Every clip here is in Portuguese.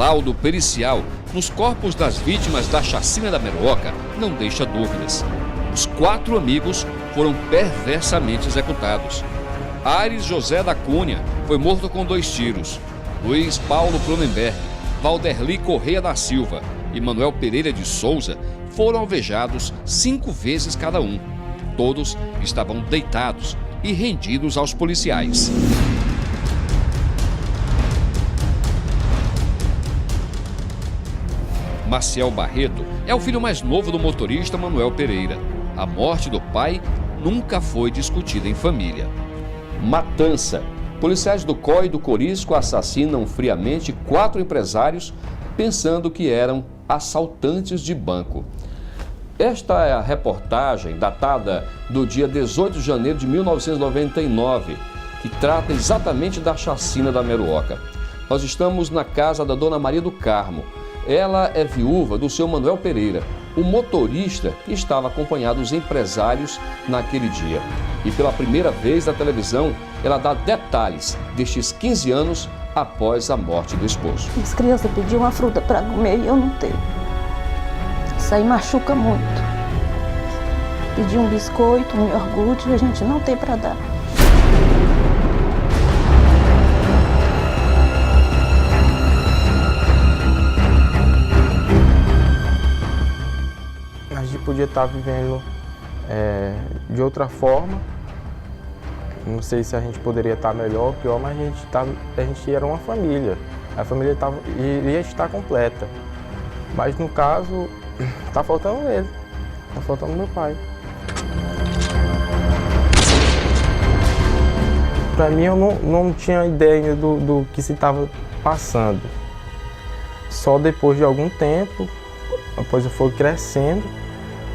laudo pericial nos corpos das vítimas da chacina da Meruoca não deixa dúvidas. Os 4 amigos foram perversamente executados. Aires José da Cunha foi morto com 2 tiros. Luiz Paulo Cronenberg, Valderli Correia da Silva e Manuel Pereira de Souza foram alvejados 5 vezes cada um. Todos estavam deitados e rendidos aos policiais. Maciel Barreto é o filho mais novo do motorista Manuel Pereira. A morte do pai nunca foi discutida em família. Matança. Policiais do COI e do Corisco assassinam friamente 4 empresários pensando que eram assaltantes de banco. Esta é a reportagem datada do dia 18 de janeiro de 1999, que trata exatamente da chacina da Meruoca. Nós estamos na casa da Dona Maria do Carmo. Ela é viúva do seu Manuel Pereira, o motorista que estava acompanhado dos empresários naquele dia. E pela primeira vez na televisão, ela dá detalhes destes 15 anos após a morte do esposo. As crianças pediam uma fruta para comer e eu não tenho. Isso aí machuca muito. Pedir um biscoito, um iogurte, a gente não tem para dar. A gente podia estar vivendo de outra forma. Não sei se a gente poderia estar melhor ou pior, mas a gente era uma família. A família iria estar completa. Mas no caso, está faltando ele, está faltando meu pai. Para mim, eu não tinha ideia do que se estava passando. Só depois de algum tempo, após eu for crescendo,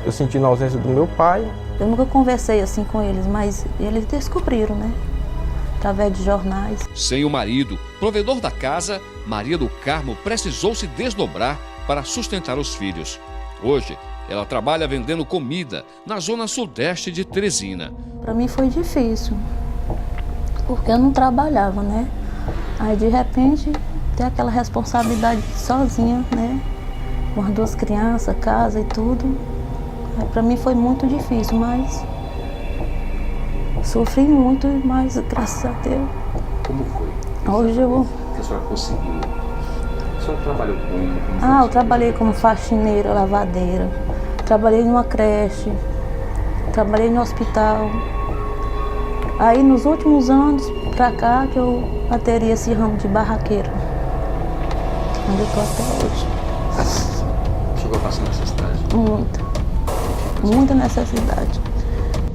eu senti a ausência do meu pai. Eu nunca conversei assim com eles, mas eles descobriram, né? Através de jornais. Sem o marido, provedor da casa, Maria do Carmo precisou se desdobrar para sustentar os filhos. Hoje, ela trabalha vendendo comida na zona sudeste de Teresina. Para mim foi difícil, porque eu não trabalhava, né? Aí, de repente, ter aquela responsabilidade sozinha, né? Com as 2 crianças, casa e tudo. Para mim foi muito difícil, mas sofri muito, mas graças a Deus. Como foi? Hoje eu... que a senhora conseguiu? A senhora trabalhou como eu trabalhei como faxineira, lavadeira. Trabalhei numa creche. Trabalhei no hospital. Aí nos últimos anos pra cá que eu ateria esse ramo de barraqueira. Onde eu tô até hoje. Chegou a passar necessidade? Muita necessidade.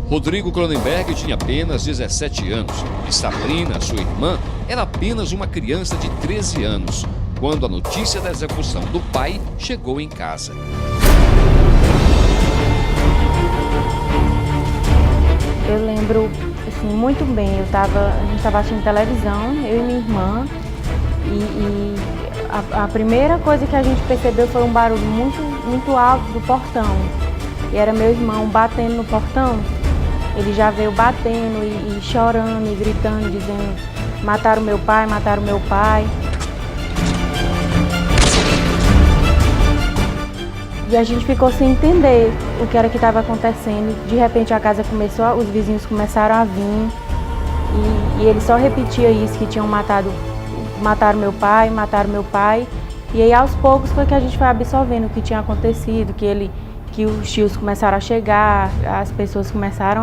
Rodrigo Cronenberg tinha apenas 17 anos e Sabrina, sua irmã, era apenas uma criança de 13 anos, quando a notícia da execução do pai chegou em casa. Eu lembro assim, muito bem, a gente estava assistindo televisão, eu e minha irmã, e a primeira coisa que a gente percebeu foi um barulho muito alto do portão. E era meu irmão batendo no portão. Ele já veio batendo e chorando e gritando, dizendo: mataram meu pai, mataram meu pai. E a gente ficou sem entender o que era que estava acontecendo. De repente a casa começou, os vizinhos começaram a vir. E ele só repetia isso, que tinham mataram meu pai, mataram meu pai. E aí aos poucos foi que a gente foi absorvendo o que tinha acontecido, que os tios começaram a chegar, as pessoas começaram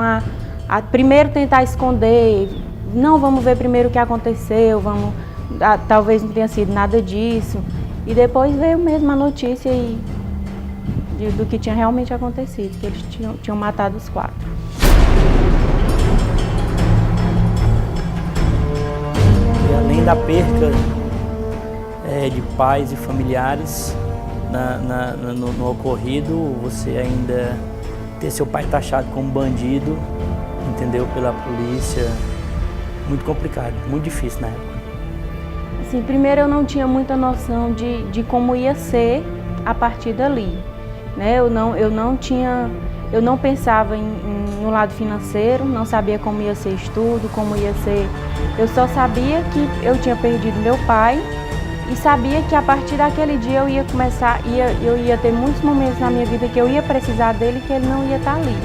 a primeiro tentar esconder. Não, vamos ver primeiro o que aconteceu, talvez não tenha sido nada disso. E depois veio mesmo a notícia do que tinha realmente acontecido, que eles tinham matado os 4. E além da perca de pais e familiares no ocorrido, você ainda ter seu pai taxado como bandido, entendeu, pela polícia, muito complicado, muito difícil na época. Assim, primeiro eu não tinha muita noção de como ia ser a partir dali, né? Eu não pensava no lado financeiro, não sabia como ia ser estudo, como ia ser. Eu só sabia que eu tinha perdido meu pai e sabia que a partir daquele dia eu ia começar, eu ia ter muitos momentos na minha vida que eu ia precisar dele e que ele não ia estar ali,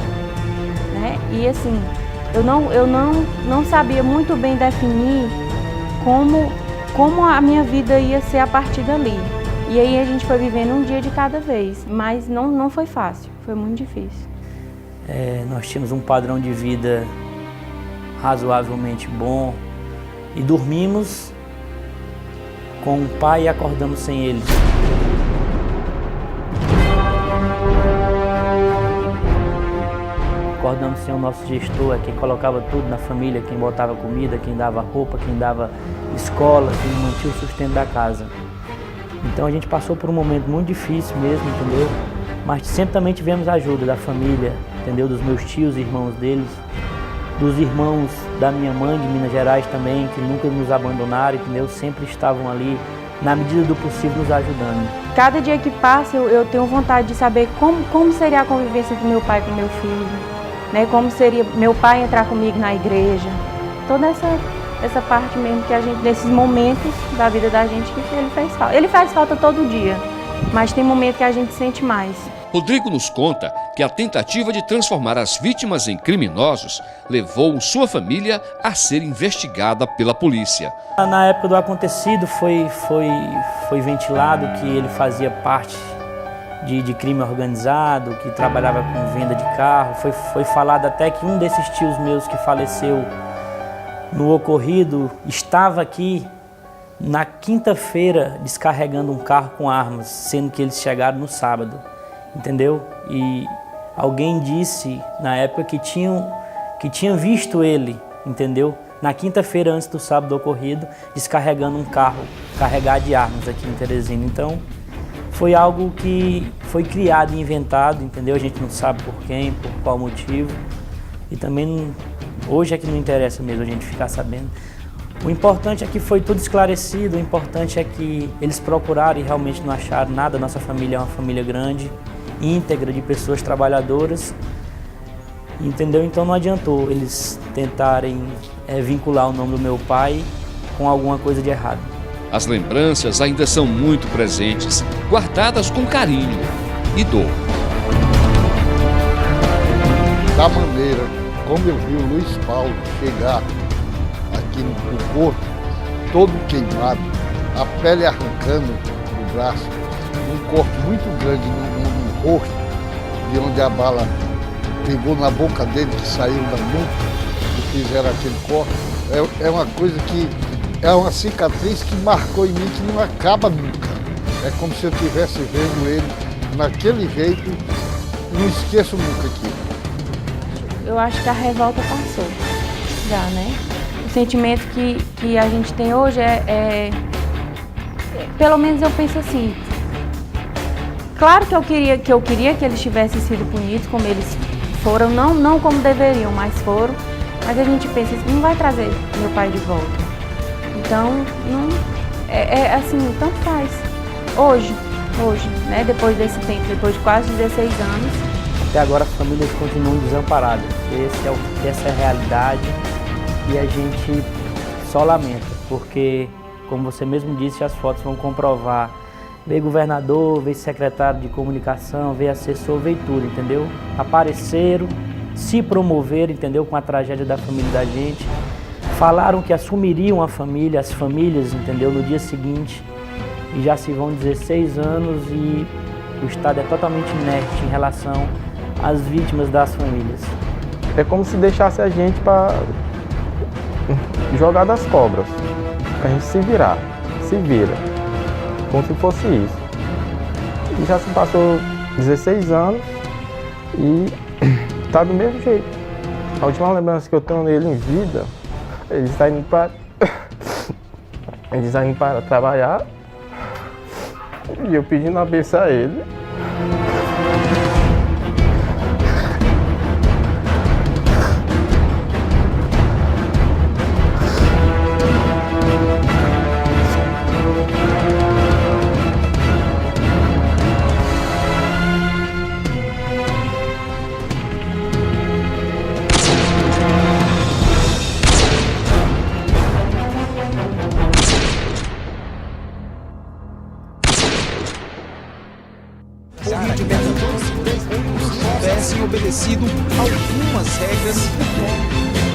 né? E assim, eu não sabia muito bem definir como a minha vida ia ser a partir dali. E aí a gente foi vivendo um dia de cada vez, mas não foi fácil, foi muito difícil. Nós tínhamos um padrão de vida razoavelmente bom e dormimos com o pai e acordamos sem ele. Acordamos sem o nosso gestor, quem colocava tudo na família, quem botava comida, quem dava roupa, quem dava escola, quem mantinha o sustento da casa. Então a gente passou por um momento muito difícil mesmo, entendeu? Mas sempre também tivemos a ajuda da família, entendeu? Dos meus tios, irmãos deles, dos irmãos da minha mãe de Minas Gerais também, que nunca nos abandonaram, entendeu? Sempre estavam ali, na medida do possível, nos ajudando. Cada dia que passa, eu tenho vontade de saber como seria a convivência do meu pai com meu filho, né? Como seria meu pai entrar comigo na igreja. Toda essa parte mesmo que a gente, nesses momentos da vida da gente, que ele faz falta. Ele faz falta todo dia, mas tem momento que a gente sente mais. Rodrigo nos conta que a tentativa de transformar as vítimas em criminosos levou sua família a ser investigada pela polícia. Na época do acontecido foi ventilado que ele fazia parte de crime organizado, que trabalhava com venda de carro. Foi falado até que um desses tios meus que faleceu no ocorrido estava aqui na quinta-feira descarregando um carro com armas, sendo que eles chegaram no sábado. Entendeu? E alguém disse na época que tinha visto ele, entendeu? Na quinta-feira antes do sábado ocorrido, descarregando um carro carregado de armas aqui em Teresina. Então, foi algo que foi criado e inventado, entendeu? A gente não sabe por quem, por qual motivo. E também, hoje é que não interessa mesmo a gente ficar sabendo. O importante é que foi tudo esclarecido, o importante é que eles procuraram e realmente não acharam nada. Nossa família é uma família grande, íntegra, de pessoas trabalhadoras, entendeu? Então não adiantou eles tentarem vincular o nome do meu pai com alguma coisa de errado. As lembranças ainda são muito presentes, guardadas com carinho e dor. Da maneira como eu vi o Luiz Paulo chegar aqui no corpo, todo queimado, a pele arrancando do braço, um corte muito grande no rosto, de onde a bala pegou na boca dele, que saiu da nuca e fizeram aquele corte. É uma coisa que é uma cicatriz que marcou em mim, que não acaba nunca. É como se eu estivesse vendo ele naquele jeito, não esqueço nunca aquilo. Eu acho que a revolta passou já, né? O sentimento que a gente tem hoje pelo menos eu penso assim, claro que eu queria que eles tivessem sido punidos como eles foram, não como deveriam, mas foram. Mas a gente pensa assim, não vai trazer meu pai de volta. Então, não, assim, tanto faz. Hoje, né, depois desse tempo, depois de quase 16 anos. Até agora as famílias continuam desamparadas. Essa é a realidade e a gente só lamenta, porque, como você mesmo disse, as fotos vão comprovar. Veio governador, veio secretário de comunicação, veio assessor, veio tudo, entendeu? Apareceram, se promoveram, entendeu? Com a tragédia da família da gente. Falaram que assumiriam a família, as famílias, entendeu? No dia seguinte. E já se vão 16 anos e o Estado é totalmente inerte em relação às vítimas das famílias. É como se deixasse a gente para jogar das cobras. A gente se vira. Como se fosse isso. E já se passou 16 anos e tá do mesmo jeito. A última lembrança que eu tenho dele em vida, ele está indo para trabalhar e eu pedindo a benção a ele. tivessem obedecido algumas regras.